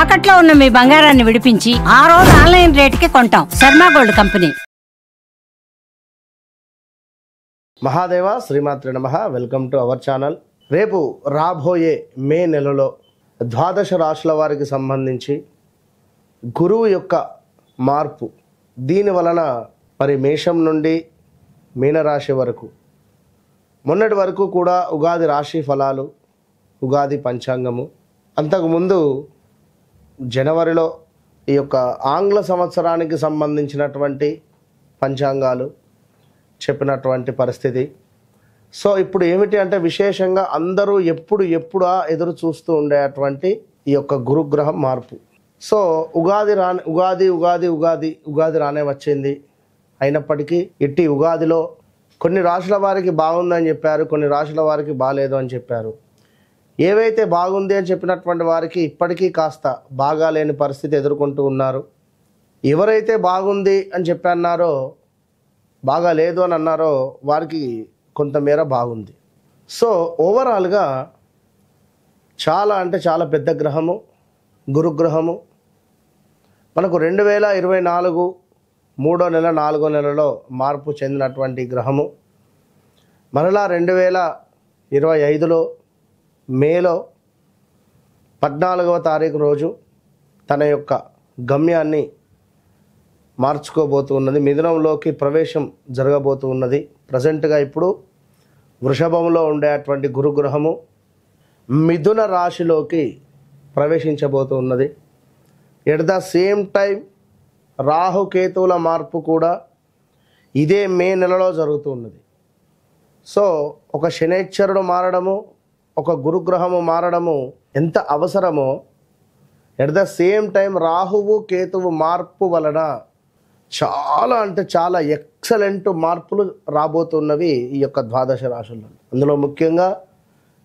తాకట్లో ఉన్న మీ బంగారాన్ని విడిపించి ఆ రోజు ఆన్లైన్ రేటుకి కొంటాం. Sharma gold company. మహాదేవ శ్రీమాత్రి నమః. Welcome to our channel. రేపు రాబోయే మే నెలలో ద్వాదశ రాశుల వారికి సంబంధించి గురువు యొక్క మార్పు, దీని వలన మరి మేషం నుండి మీనరాశి వరకు, మొన్నటి వరకు కూడా ఉగాది రాశి ఫలాలు, ఉగాది పంచాంగము, అంతకుముందు జనవరిలో ఈ యొక్క ఆంగ్ల సంవత్సరానికి సంబంధించినటువంటి పంచాంగాలు చెప్పినటువంటి పరిస్థితి. సో ఇప్పుడు ఏమిటి అంటే విశేషంగా అందరూ ఎప్పుడా ఎదురు చూస్తూ ఉండేటువంటి ఈ యొక్క గురుగ్రహం మార్పు. సో ఉగాది రానే వచ్చింది. అయినప్పటికీ ఇట్టి ఉగాదిలో కొన్ని రాశుల వారికి బాగుందని చెప్పారు, కొన్ని రాశుల వారికి బాగాలేదు అని చెప్పారు. ఏవైతే బాగుంది అని చెప్పినటువంటి వారికి ఇప్పటికీ కాస్త బాగాలేని పరిస్థితి ఎదుర్కొంటూ ఉన్నారు. ఎవరైతే బాగుంది అని చెప్పన్నారో, బాగా లేదు అని అన్నారో వారికి కొంతమేర బాగుంది. సో ఓవరాల్గా చాలా అంటే చాలా పెద్ద గ్రహము గురుగ్రహము. మనకు 2024 3వ నెల 4వ నెలలో మార్పు చెందినటువంటి గ్రహము. మరలా 2025లో మేలో 14వ తారీఖు రోజు తన యొక్క గమ్యాన్ని మార్చుకోబోతున్నది. మిథునంలోకి ప్రవేశం జరగబోతూ ఉన్నది. ప్రజెంట్గా ఇప్పుడు వృషభంలో ఉండేటువంటి గురుగ్రహము మిథున రాశిలోకి ప్రవేశించబోతూ ఉన్నది. ఎట్ ద సేమ్ టైం రాహుకేతువుల మార్పు కూడా ఇదే మే నెలలో జరుగుతూ ఉన్నది. సో ఒక శనైశ్చరుడు మారడము, ఒక గురుగ్రహము మారడము ఎంత అవసరమో, ఎట్ ద సేమ్ టైం రాహువు కేతువు మార్పు వలన చాలా అంటే చాలా ఎక్సలెంట్ మార్పులు రాబోతున్నవి ఈ యొక్క ద్వాదశ రాశుల్లో. అందులో ముఖ్యంగా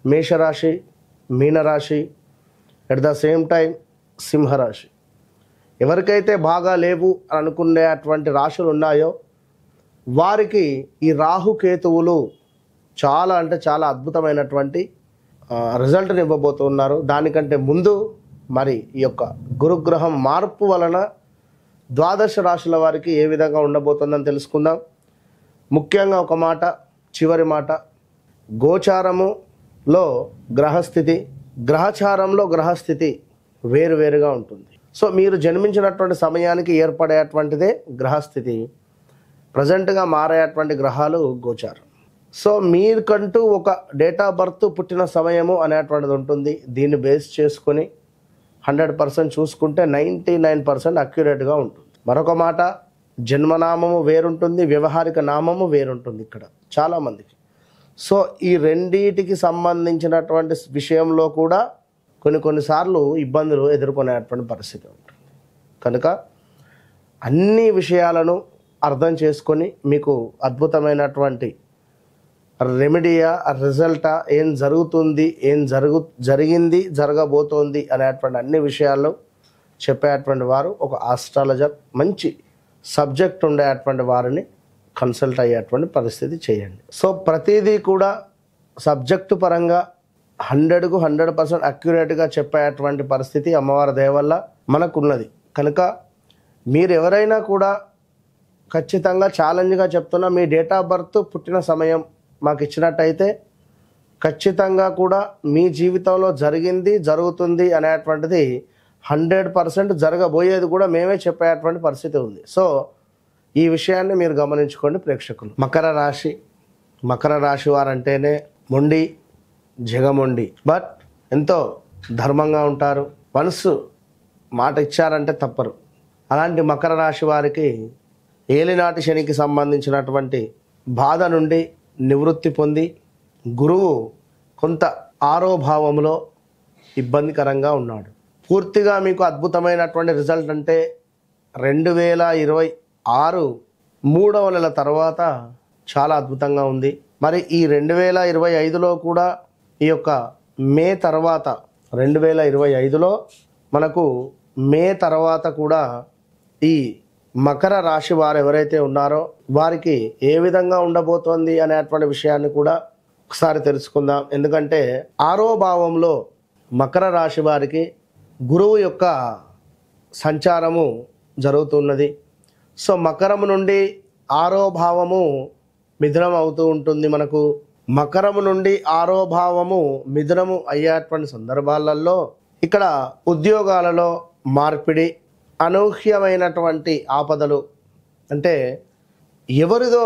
మేషరాశి, మీనరాశి, ఎట్ ద సేమ్ టైం సింహరాశి. ఎవరికైతే బాగా లేవు అని అనుకునేటువంటి రాశులు ఉన్నాయో వారికి ఈ రాహుకేతువులు చాలా అంటే చాలా అద్భుతమైనటువంటి రిజల్ట్ని ఇవ్వబోతున్నారు. దానికంటే ముందు మరి ఈ యొక్క గురుగ్రహం మార్పు వలన ద్వాదశ రాశుల వారికి ఏ విధంగా ఉండబోతుందని తెలుసుకుందాం. ముఖ్యంగా ఒక మాట, చివరి మాట, గోచారములో గ్రహస్థితి, గ్రహచారంలో గ్రహస్థితి వేరువేరుగా ఉంటుంది. సో మీరు జన్మించినటువంటి సమయానికి ఏర్పడేటువంటిదే గ్రహస్థితి. ప్రజెంట్గా మారేటువంటి గ్రహాలు గోచారం. సో మీకంటూ ఒక డేట్ ఆఫ్ బర్త్, పుట్టిన సమయము అనేటువంటిది ఉంటుంది. దీన్ని బేస్ చేసుకొని 100% చూసుకుంటే 99% అక్యురేట్గా ఉంటుంది. మరొక మాట, జన్మనామము వేరుంటుంది, వ్యవహారిక నామము వేరుంటుంది ఇక్కడ చాలామందికి. సో ఈ రెండింటికి సంబంధించినటువంటి విషయంలో కూడా కొన్నిసార్లు ఇబ్బందులు ఎదుర్కొనేటువంటి పరిస్థితి ఉంటుంది. కనుక అన్ని విషయాలను అర్థం చేసుకొని మీకు అద్భుతమైనటువంటి రెమెడియా, రిజల్టా, ఏం జరుగుతుంది, జరిగింది, జరగబోతోంది అనేటువంటి అన్ని విషయాల్లో చెప్పేటువంటి వారు ఒక ఆస్ట్రాలజర్, మంచి సబ్జెక్ట్ ఉండేటువంటి వారిని కన్సల్ట్ అయ్యేటువంటి పరిస్థితి చేయండి. సో ప్రతిదీ కూడా సబ్జెక్టు పరంగా 100కు 100% అక్యురేట్గా చెప్పేటువంటి పరిస్థితి అమ్మవారి దయ వల్ల మనకున్నది. కనుక మీరు ఎవరైనా కూడా ఖచ్చితంగా ఛాలెంజ్గా చెప్తున్నా, మీ డేట్ ఆఫ్ బర్త్, పుట్టిన సమయం మాకు ఇచ్చినట్టయితే ఖచ్చితంగా కూడా మీ జీవితంలో జరిగింది, జరుగుతుంది అనేటువంటిది 100% జరగబోయేది కూడా మేమే చెప్పేటువంటి పరిస్థితి ఉంది. సో ఈ విషయాన్ని మీరు గమనించుకోండి ప్రేక్షకులు. మకర రాశి వారంటేనే మొండి, జగమొండి, బట్ ఎంతో ధర్మంగా ఉంటారు. మనసు మాట ఇచ్చారంటే తప్పరు. అలాంటి మకర రాశి వారికి ఏలినాటి శనికి సంబంధించినటువంటి బాధ నుండి నివృత్తి పొంది, గురువు కొంత ఆరోభావంలో ఇబ్బందికరంగా ఉన్నాడు. పూర్తిగా మీకు అద్భుతమైనటువంటి రిజల్ట్ అంటే 2026 3వ నెల తర్వాత చాలా అద్భుతంగా ఉంది. మరి ఈ 2025లో కూడా ఈ యొక్క మే తర్వాత 2025లో మనకు మే తర్వాత కూడా ఈ మకర రాశి వారు ఎవరైతే ఉన్నారో వారికి ఏ విధంగా ఉండబోతోంది అనేటువంటి విషయాన్ని కూడా ఒకసారి తెలుసుకుందాం. ఎందుకంటే 6వ భావంలో మకర రాశి వారికి గురువు యొక్క సంచారము జరుగుతున్నది. సో మకరము నుండి 6వ భావము మిథునం అవుతూ ఉంటుంది. మనకు మకరము నుండి 6వ భావము మిథునము అయ్యేటువంటి సందర్భాలలో ఇక్కడ ఉద్యోగాలలో మార్పిడి, అనూహ్యమైనటువంటి ఆపదలు, అంటే ఎవరిదో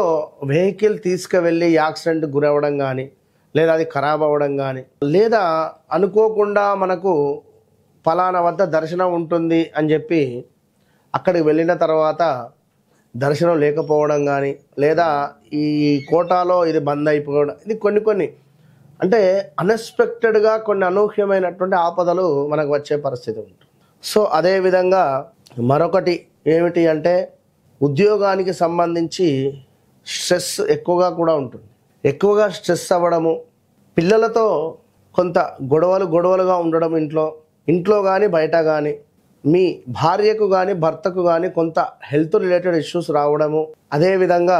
వెహికల్ తీసుకువెళ్ళి యాక్సిడెంట్ గురవ్వడం కానీ, లేదా అది ఖరాబ్ అవ్వడం కానీ, లేదా అనుకోకుండా మనకు ఫలానా వద్ద దర్శనం ఉంటుంది అని చెప్పి అక్కడికి వెళ్ళిన తర్వాత దర్శనం లేకపోవడం కానీ, లేదా ఈ కోటాలో ఇది బంద్ అయిపోవడం, ఇది కొన్ని అంటే అన్ఎక్స్పెక్టెడ్గా కొన్ని అనూహ్యమైనటువంటి ఆపదలు మనకు వచ్చే పరిస్థితి ఉంటుంది. సో అదేవిధంగా మరొకటి ఏమిటి అంటే ఉద్యోగానికి సంబంధించి స్ట్రెస్ ఎక్కువగా కూడా ఉంటుంది. ఎక్కువగా స్ట్రెస్ అవ్వడము, పిల్లలతో కొంత గొడవలుగా ఉండడం, ఇంట్లో కానీ బయట కానీ, మీ భార్యకు కానీ భర్తకు కానీ కొంత హెల్త్ రిలేటెడ్ ఇష్యూస్ రావడము. అదేవిధంగా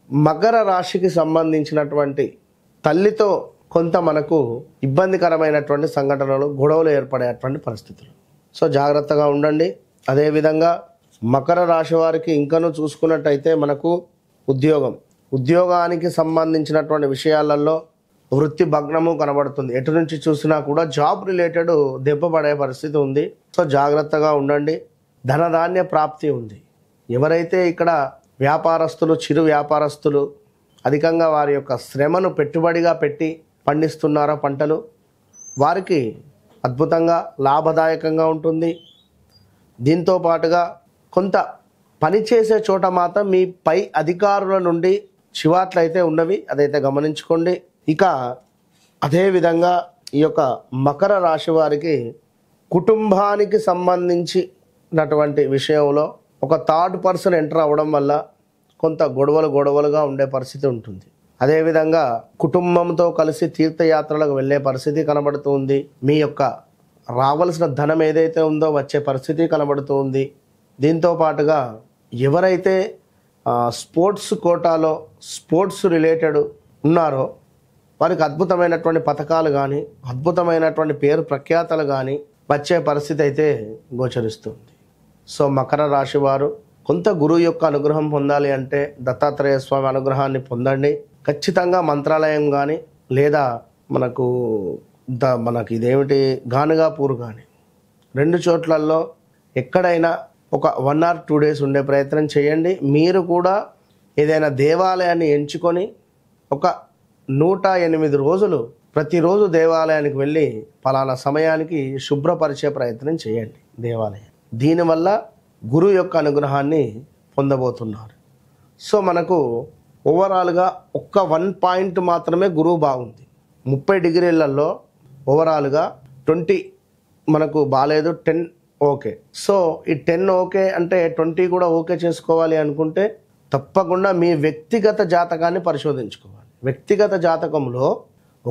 మకర రాశికి సంబంధించినటువంటి తల్లితో కొంత మనకు ఇబ్బందికరమైనటువంటి సంఘటనలు, గొడవలు ఏర్పడేటువంటి పరిస్థితులు. సో జాగ్రత్తగా ఉండండి. అదేవిధంగా మకర రాశి వారికి ఇంకనూ చూసుకున్నట్టయితే మనకు ఉద్యోగానికి సంబంధించినటువంటి విషయాలలో వృత్తి భగ్నము కనబడుతుంది. ఎటు నుంచి చూసినా కూడా జాబ్ రిలేటెడ్ దెబ్బ పడే పరిస్థితి ఉంది. సో జాగ్రత్తగా ఉండండి. ధనధాన్య ప్రాప్తి ఉంది. ఎవరైతే ఇక్కడ వ్యాపారస్తులు, చిరు వ్యాపారస్తులు అధికంగా వారి యొక్క శ్రమను పెట్టుబడిగా పెట్టి పండిస్తున్నారో పంటలు, వారికి అద్భుతంగా లాభదాయకంగా ఉంటుంది. దీంతో పాటుగా కొంత పనిచేసే చోట మాత్రం మీ పై అధికారుల నుండి చివాట్లు అయితే ఉన్నవి, అదైతే గమనించుకోండి. ఇక అదేవిధంగా ఈ యొక్క మకర రాశి వారికి కుటుంబానికి సంబంధించినటువంటి విషయంలో ఒక థర్డ్ పర్సన్ ఎంటర్ అవ్వడం వల్ల కొంత గొడవలుగా ఉండే పరిస్థితి ఉంటుంది. అదేవిధంగా కుటుంబంతో కలిసి తీర్థయాత్రలకు వెళ్ళే పరిస్థితి కనబడుతుంది. మీ యొక్క రావాల్సిన ధనం ఏదైతే ఉందో వచ్చే పరిస్థితి కనబడుతుంది. దీంతో పాటుగా ఎవరైతే స్పోర్ట్స్ కోటాలో స్పోర్ట్స్ రిలేటెడ్ ఉన్నారో వారికి అద్భుతమైనటువంటి పథకాలు కానీ, అద్భుతమైనటువంటి పేరు ప్రఖ్యాతలు కానీ వచ్చే పరిస్థితి అయితే గోచరిస్తుంది. సో మకర రాశి వారు కొంత గురువు యొక్క అనుగ్రహం పొందాలి అంటే దత్తాత్రేయ స్వామి అనుగ్రహాన్ని పొందండి. ఖచ్చితంగా మంత్రాలయం కానీ, లేదా మనకి ఇదేమిటి గానుగాపూర్ కానీ, 2 చోట్లలో ఎక్కడైనా ఒక 1 or 2 days ఉండే ప్రయత్నం చేయండి. మీరు కూడా ఏదైనా దేవాలయాన్ని ఎంచుకొని ఒక 108 రోజులు ప్రతిరోజు దేవాలయానికి వెళ్ళి ఫలానా సమయానికి శుభ్రపరిచే ప్రయత్నం చేయండి దేవాలయం. దీనివల్ల గురువు యొక్క అనుగ్రహాన్ని పొందబోతున్నారు. సో మనకు ఓవరాల్గా ఒక్క 1 పాయింట్ మాత్రమే గురువు బాగుంది. 30 డిగ్రీలలో ఓవరాల్గా 20 మనకు బాగాలేదు, 10 ఓకే. సో ఈ 10 ఓకే అంటే 20 కూడా ఓకే చేసుకోవాలి అనుకుంటే తప్పకుండా మీ వ్యక్తిగత జాతకాన్ని పరిశోధించుకోవాలి. వ్యక్తిగత జాతకంలో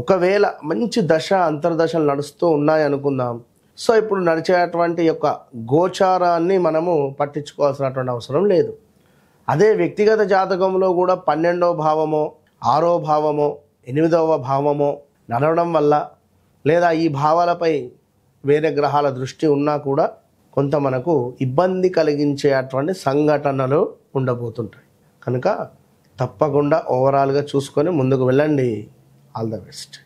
ఒకవేళ మంచి దశ అంతర్దశలు నడుస్తూ ఉన్నాయి అనుకుందాం. సో ఇప్పుడు నడిచేటువంటి యొక్క గోచారాన్ని మనము పట్టించుకోవాల్సినటువంటి అవసరం లేదు. అదే వ్యక్తిగత జాతకంలో కూడా 12వ భావమో 6వ భావమో 8వ భావమో నడవడం వల్ల, లేదా ఈ భావాలపై వేరే గ్రహాల దృష్టి ఉన్నా కూడా కొంత మనకు ఇబ్బంది కలిగించేటువంటి సంఘటనలు ఉండబోతుంటాయి. కనుక తప్పకుండా ఓవరాల్గా చూసుకొని ముందుకు వెళ్ళండి. All the best.